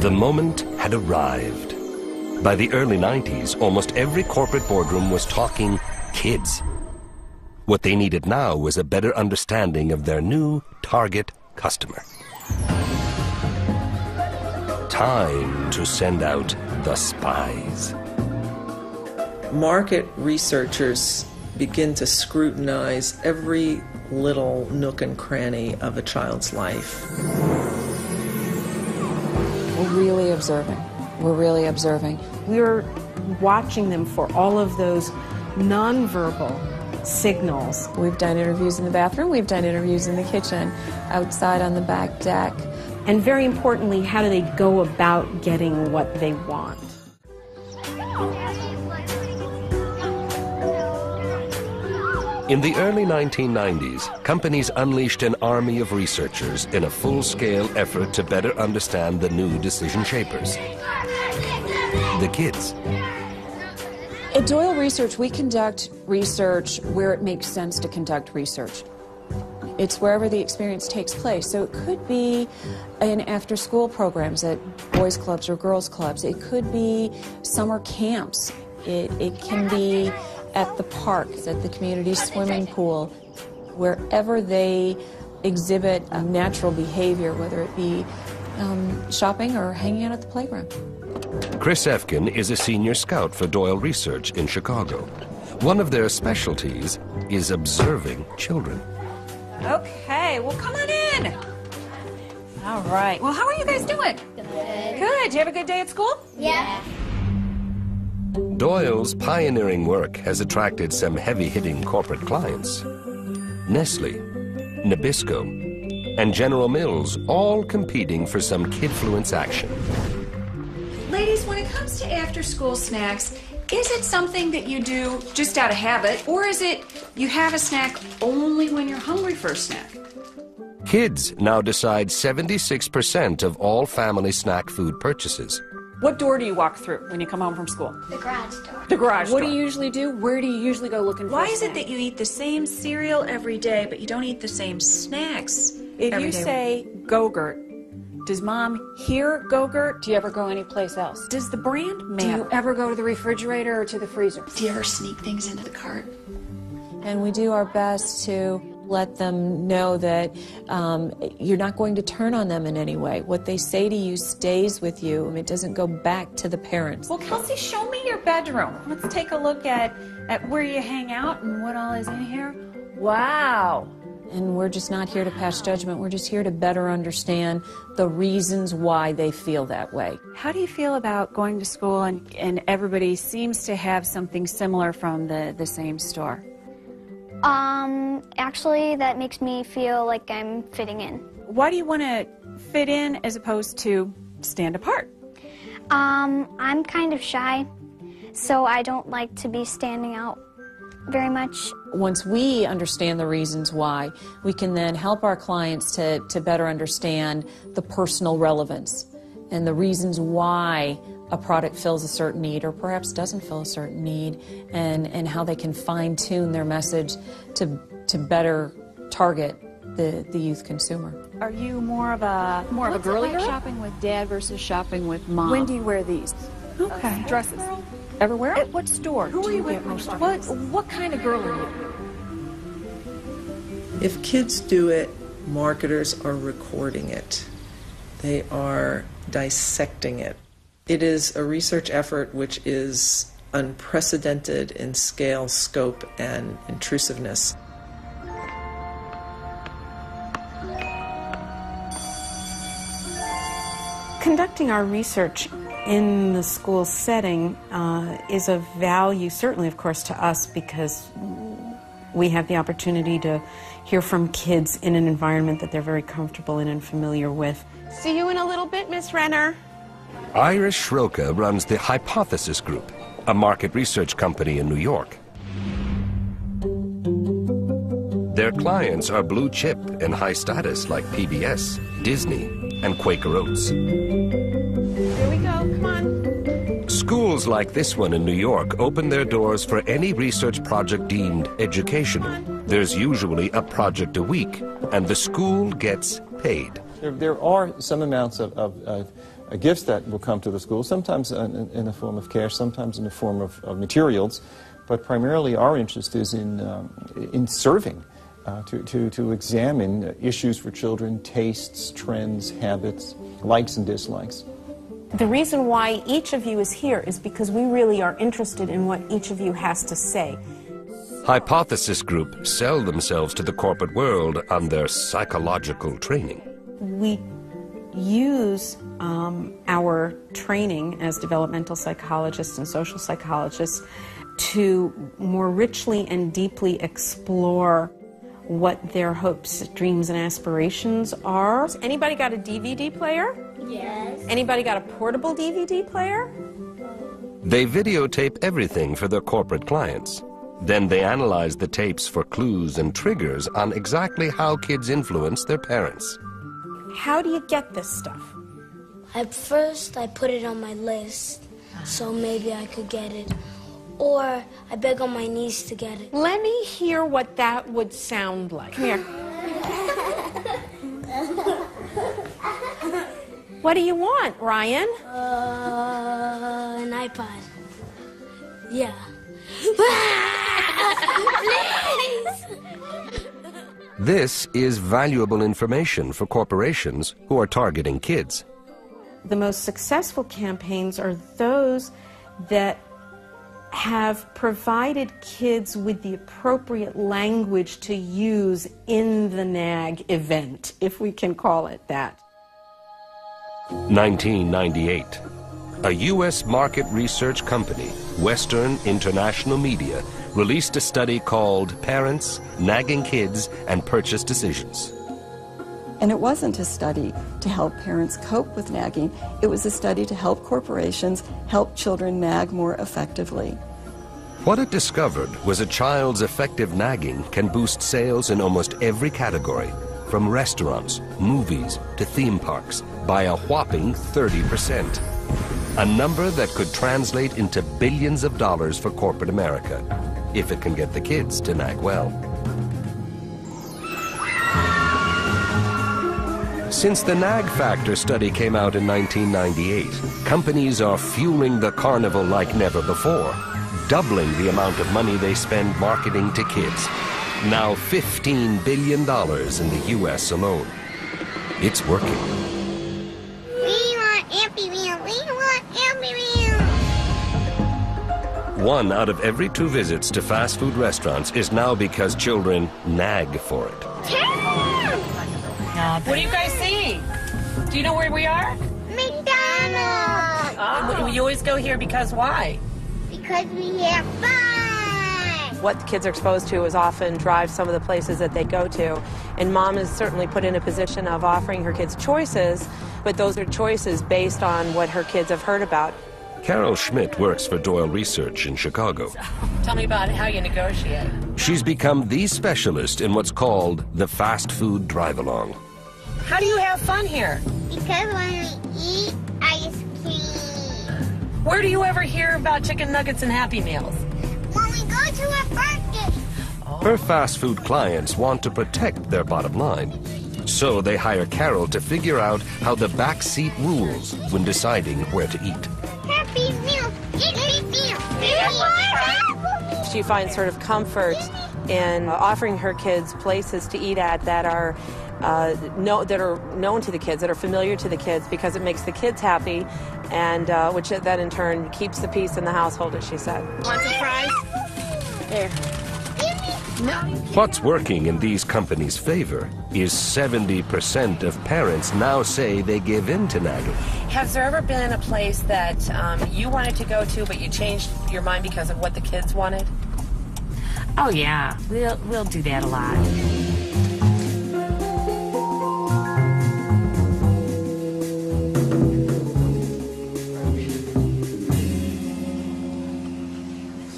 The moment had arrived. By the early 90s, almost every corporate boardroom was talking kids. What they needed now was a better understanding of their new target customer. Time to send out the spies. Market researchers begin to scrutinize every little nook and cranny of a child's life. We're really observing. We're really observing. We're watching them for all of those nonverbal signals. We've done interviews in the bathroom, we've done interviews in the kitchen, outside on the back deck. And very importantly, how do they go about getting what they want? In the early 1990s, companies unleashed an army of researchers in a full-scale effort to better understand the new decision shapers, the kids. At Doyle Research, we conduct research where it makes sense to conduct research. It's wherever the experience takes place. So it could be in after-school programs at boys' clubs or girls' clubs. It could be summer camps. It can be at the parks, at the community swimming pool, wherever they exhibit a natural behavior, whether it be shopping or hanging out at the playground. Chris Efkin is a senior scout for Doyle Research in Chicago. One of their specialties is observing children. Okay, well, come on in. All right. Well, how are you guys doing? Good. Good. You have a good day at school? Yeah. Doyle's pioneering work has attracted some heavy-hitting corporate clients. Nestle, Nabisco, and General Mills, all competing for some Kidfluence action. Ladies, when it comes to after-school snacks, is it something that you do just out of habit, or is it you have a snack only when you're hungry for a snack? Kids now decide 76% of all family snack food purchases. What door do you walk through when you come home from school? The garage door. The garage door. What do you usually do? Where do you usually go looking for Why a is it snack? that you eat the same cereal every day, but you don't eat the same snacks If every you day? say Go-Gurt, does Mom hear Go-Gurt? Do you ever go anyplace else? Does the brand Do matter? you ever go to the refrigerator or to the freezer? Do you ever sneak things into the cart? And we do our best to let them know that you're not going to turn on them in any way. What they say to you stays with you, and it doesn't go back to the parents. Well, Kelsey, show me your bedroom. Let's take a look at where you hang out and what all is in here. Wow. And we're just not here to pass judgment. We're just here to better understand the reasons why they feel that way. How do you feel about going to school and everybody seems to have something similar from the same store? Actually, that makes me feel like I'm fitting in. Why do you want to fit in as opposed to stand apart? I'm kind of shy, so I don't like to be standing out very much. Once we understand the reasons why, we can then help our clients to better understand the personal relevance and the reasons why a product fills a certain need or perhaps doesn't fill a certain need, and how they can fine-tune their message to better target the youth consumer. Are you more of a girly girl? Shopping with Dad versus shopping with Mom. When do you wear these? Okay. Dresses. Ever wear 'em? At what store? Who do are you get with most of most? these? What kind of girl are you? If kids do it, marketers are recording it. They are dissecting it. It is a research effort which is unprecedented in scale, scope, and intrusiveness. Conducting our research in the school setting is of value, certainly, of course, to us because we have the opportunity to hear from kids in an environment that they're very comfortable in and familiar with. See you in a little bit, Miss Renner. Iris Schroka runs the Hypothesis Group, a market research company in New York. Their clients are blue chip and high status like PBS, Disney, and Quaker Oats. Here we go, come on. Schools like this one in New York open their doors for any research project deemed educational. There's usually a project a week, and the school gets paid. There are some amounts of gifts that will come to the school, sometimes in the form of cash, sometimes in the form of materials, but primarily our interest is in serving, to examine issues for children, tastes, trends, habits, likes and dislikes. The reason why each of you is here is because we really are interested in what each of you has to say. Hypothesis Group sell themselves to the corporate world on their psychological training. We use our training as developmental psychologists and social psychologists to more richly and deeply explore what their hopes, dreams, and aspirations are. Anybody got a DVD player? Yes. Anybody got a portable DVD player? They videotape everything for their corporate clients. Then they analyze the tapes for clues and triggers on exactly how kids influence their parents. How do you get this stuff? At first, I put it on my list, so maybe I could get it. Or I beg on my knees to get it. Let me hear what that would sound like. Come here. What do you want, Ryan? An iPod. Yeah. This is valuable information for corporations who are targeting kids. The most successful campaigns are those that have provided kids with the appropriate language to use in the NAG event, if we can call it that. 1998. A U.S. market research company, Western International Media, released a study called Parents, Nagging Kids, and Purchase Decisions. And it wasn't a study to help parents cope with nagging. It was a study to help corporations help children nag more effectively. What it discovered was a child's effective nagging can boost sales in almost every category, from restaurants, movies, to theme parks, by a whopping 30%. A number that could translate into billions of dollars for corporate America, if it can get the kids to nag well. Since the Nag Factor study came out in 1998, companies are fueling the carnival like never before, doubling the amount of money they spend marketing to kids. Now $15 billion in the U.S. alone. It's working. We want Happy Meal. We want Happy Meal. 1 out of every 2 visits to fast food restaurants is now because children nag for it. What do you guys see? Do you know where we are? McDonald's. You always go here because why? Because we have fun. What the kids are exposed to is often drives some of the places that they go to. And mom is certainly put in a position of offering her kids choices, but those are choices based on what her kids have heard about. Carol Schmidt works for Doyle Research in Chicago. Tell me about how you negotiate. She's become the specialist in what's called the fast food drive-along. How do you have fun here? Because when we eat ice cream. Where do you ever hear about chicken nuggets and Happy Meals? When we go to a birthday. Her fast food clients want to protect their bottom line. So they hire Carol to figure out how the back seat rules when deciding where to eat. Happy Meal. Happy Meal. She finds sort of comfort in offering her kids places to eat at that are known to the kids, that are familiar to the kids, because it makes the kids happy, and which then in turn keeps the peace in the household, as she said. Want some fries? Here. No. What's working in these companies' favor is 70% of parents now say they give in to nagging. Has there ever been a place that you wanted to go to, but you changed your mind because of what the kids wanted? Oh yeah, we'll do that a lot.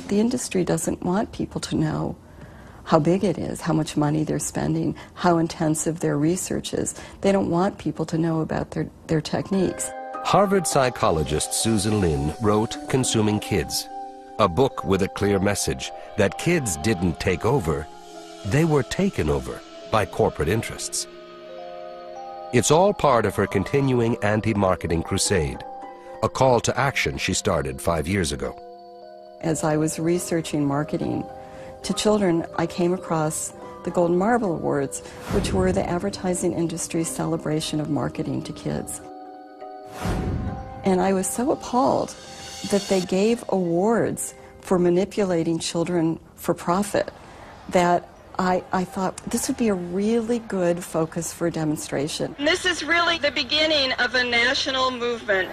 The industry doesn't want people to know how big it is, how much money they're spending, how intensive their research is. They don't want people to know about their techniques. Harvard psychologist Susan Lin wrote Consuming Kids, a book with a clear message that kids didn't take over, they were taken over by corporate interests. It's all part of her continuing anti-marketing crusade, a call to action she started 5 years ago. As I was researching marketing to children, I came across the Golden Marble Awards, which were the advertising industry's celebration of marketing to kids. And I was so appalled that they gave awards for manipulating children for profit that I thought this would be a really good focus for a demonstration. This is really the beginning of a national movement.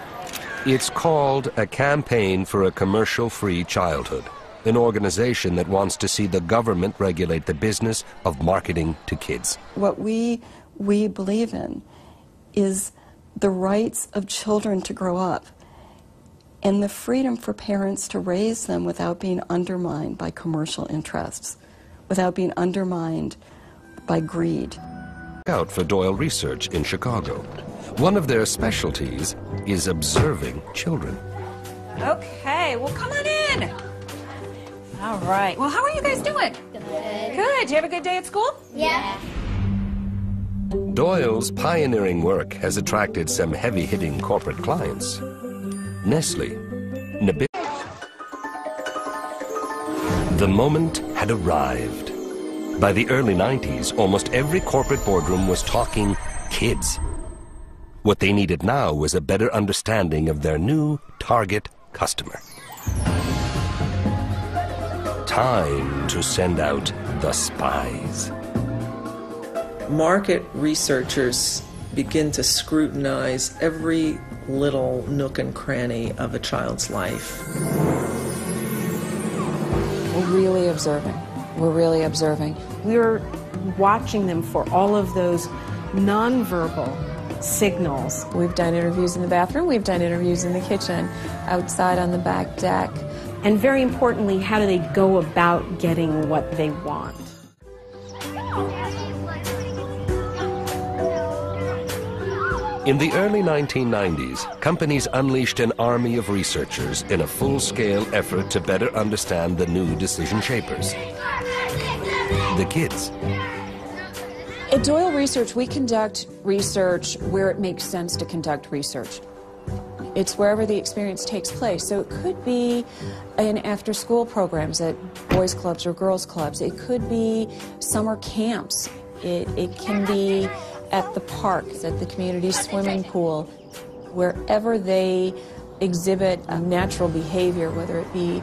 It's called a Campaign for a Commercial-Free Childhood, an organization that wants to see the government regulate the business of marketing to kids. What we believe in is the rights of children to grow up and the freedom for parents to raise them without being undermined by commercial interests, without being undermined by greed. Out for Doyle Research in Chicago. One of their specialties is observing children. Okay, well, come on in. All right. Well, how are you guys doing? Good. Good. Did you have a good day at school? Yeah. Doyle's pioneering work has attracted some heavy-hitting corporate clients. Nestle, Nabisco. The moment had arrived. By the early 90s, almost every corporate boardroom was talking kids. What they needed now was a better understanding of their new target customer. Time to send out the spies. Market researchers begin to scrutinize every little nook and cranny of a child's life. We're really observing. We're really observing. We're watching them for all of those nonverbal signals. We've done interviews in the bathroom, we've done interviews in the kitchen, outside on the back deck. And very importantly, how do they go about getting what they want? In the early 1990s, companies unleashed an army of researchers in a full-scale effort to better understand the new decision shapers, the kids. At Doyle Research, we conduct research where it makes sense to conduct research. It's wherever the experience takes place. So it could be in after-school programs at boys' clubs or girls' clubs. It could be summer camps. It can be at the parks, at the community swimming pool, wherever they exhibit a natural behavior, whether it be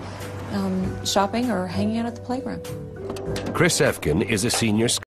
shopping or hanging out at the playground. Chris Efkin is a senior